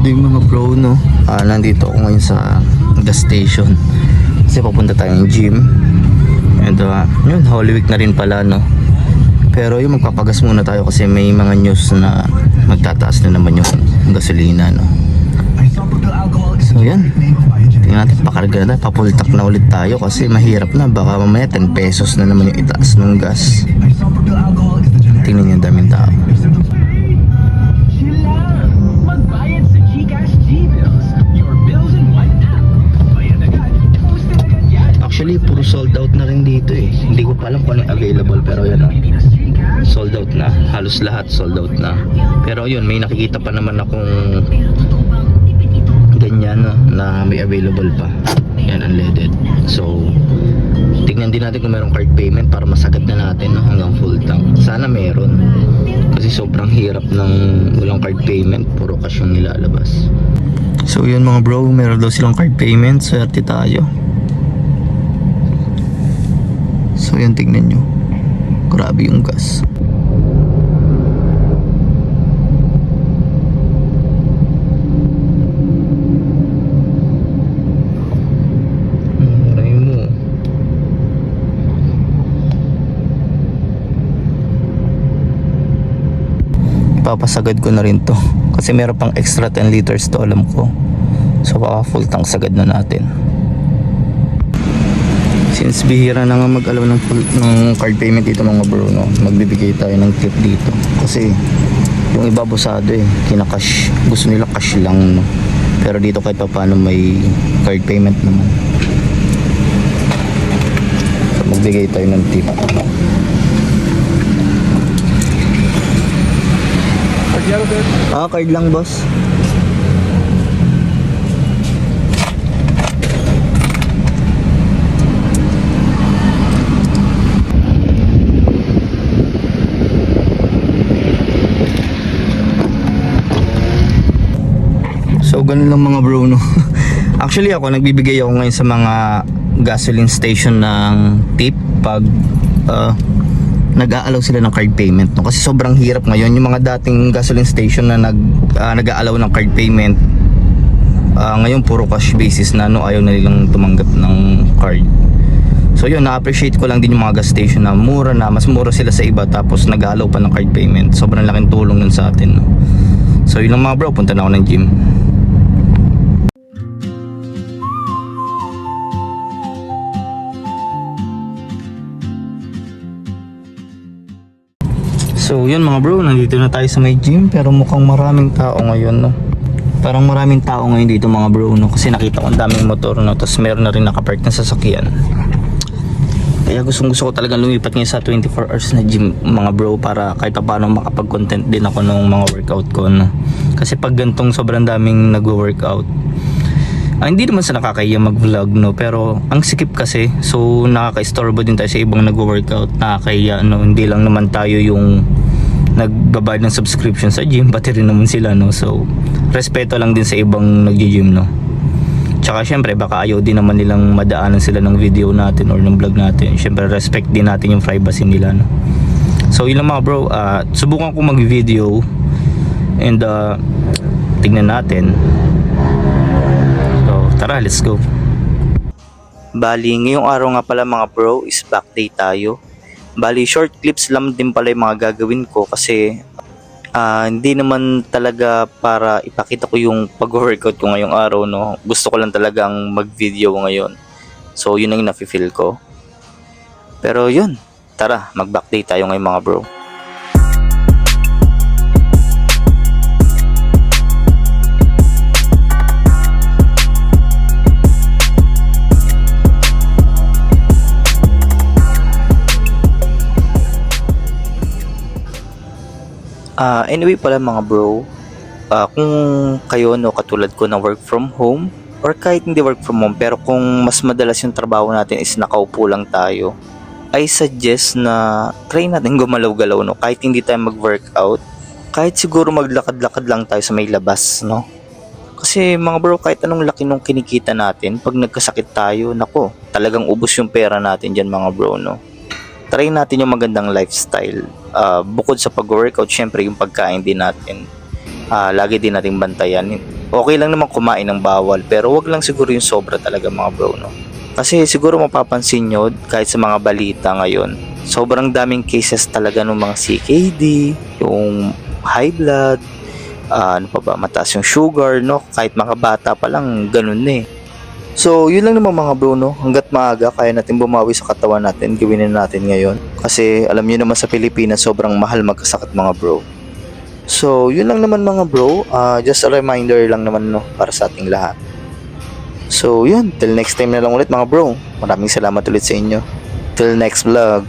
Good day mga bro, no? Nandito ako ngayon sa gas station kasi papunta tayong gym. And yun, Holy Week na rin pala, no? Pero yung magpapagas muna tayo kasi may mga news na magtataas na naman yung gasolina, no? So yan, tingnan natin, pakarga na, papultak na ulit tayo kasi mahirap na, baka mamaya 10 pesos na naman yung itaas ng gas. Tingnan nyo, daming tao. Actually, puro sold out na rin dito eh. Hindi ko pa alam kung anong available, pero yan, sold out na. Halos lahat sold out na. Pero yun, may nakikita pa naman akong ganyan, no, na may available pa. Yan, unleaded. So, tignan din natin kung merong card payment para masagad na natin, no, hanggang full tank. Sana meron. Kasi sobrang hirap ng walang card payment. Puro cash yung nilalabas. So yun mga bro, meron daw silang card payment. Swerte tayo. So yan, tignan nyo, grabe yung gas. Maray mo. Papasagad ko na rin to kasi meron pang extra 10 liters to, alam ko. So baka full tank sagad na natin. Since bihira na nga mag-alaw ng card payment dito mga bro, no, magbibigay tayo ng tip dito kasi yung iba busado eh, kinakash, gusto nila cash lang, no? Pero dito kahit pa paano may card payment naman, so magbigay tayo ng tip. Card lang boss. So ganun lang mga bro, no. Actually ako, nagbibigay ako ngayon sa mga gasoline station ng tip pag nag-aalaw sila ng card payment, no? Kasi sobrang hirap ngayon. Yung mga dating gasoline station na nag-aalaw ng card payment, ngayon puro cash basis na, no, ayaw na nilang tumanggap ng card. So yun, na-appreciate ko lang din yung mga gas station na mura na, mas mura sila sa iba tapos nag-aalaw pa ng card payment. Sobrang laking tulong nun sa atin, no? So yun lang mga bro, punta na ako ng gym. So yun mga bro, nandito na tayo sa may gym pero mukhang maraming tao ngayon, no. Parang maraming tao ngayon dito mga bro, no, kasi nakita ko ang daming motor, no, tapos meron na rin nakapark na sasakyan. Kaya gusto ko talaga lumipat ngayon sa 24 hours na gym mga bro, para kahit paano makapag-content din ako ng mga workout ko, no. Kasi pag gantong sobrang daming nagwo-workout, hindi naman sa nakakahiya mag-vlog, no, pero ang sikip kasi, so nakaka-istorbo din tayo sa ibang nagwo-workout, nakakahiya, no. Hindi lang naman tayo yung nagbabayad ng subscription sa gym, pati rin naman sila, no. So respeto lang din sa ibang nagji-gym, no. Tsaka syempre baka ayaw din naman nilang madaanan sila ng video natin or ng vlog natin. Syempre respect din natin yung privacy nila, no. So yun lang mga bro, subukan ko mag-video and tignan natin. So tara, let's go. Bali, ngayong araw nga pala mga bro is back day tayo. Bali, short clips lang din pala yung mga gagawin ko kasi hindi naman talaga para ipakita ko yung pag-workout ko ngayong araw, no. Gusto ko lang talagang mag-video ngayon. So yun ang nafe-feel ko. Pero yun, tara, mag-back day tayo ngayon mga bro. Anyway pala mga bro, kung kayo, no, katulad ko na work from home or kahit hindi work from home pero kung mas madalas yung trabaho natin is nakaupo lang tayo, I suggest na try natin gumalaw-galaw, no, kahit hindi tayo mag-workout, kahit siguro maglakad-lakad lang tayo sa may labas, no. Kasi mga bro, kahit anong laki nung kinikita natin, pag nagkasakit tayo, nako, talagang ubos yung pera natin dyan mga bro, no. Try natin yung magandang lifestyle. Bukod sa pag-workout, syempre yung pagkain din natin, lagi din nating bantayan. Okay lang naman kumain ng bawal, pero wag lang siguro yung sobra talaga mga bro, no? Kasi siguro mapapansin nyo, kahit sa mga balita ngayon, sobrang daming cases talaga ng mga CKD, yung high blood, ano pa ba, mataas yung sugar, no? Kahit mga bata pa lang, ganun na eh. So, yun lang naman mga bro, no? Hanggat maaga, kaya natin bumawi sa katawan natin, gawin na natin ngayon. Kasi alam nyo naman sa Pilipinas, sobrang mahal magkasakit mga bro. So, yun lang naman mga bro. Just a reminder lang naman, no, para sa ating lahat. So, yun. Till next time na lang ulit mga bro. Maraming salamat ulit sa inyo. Till next vlog.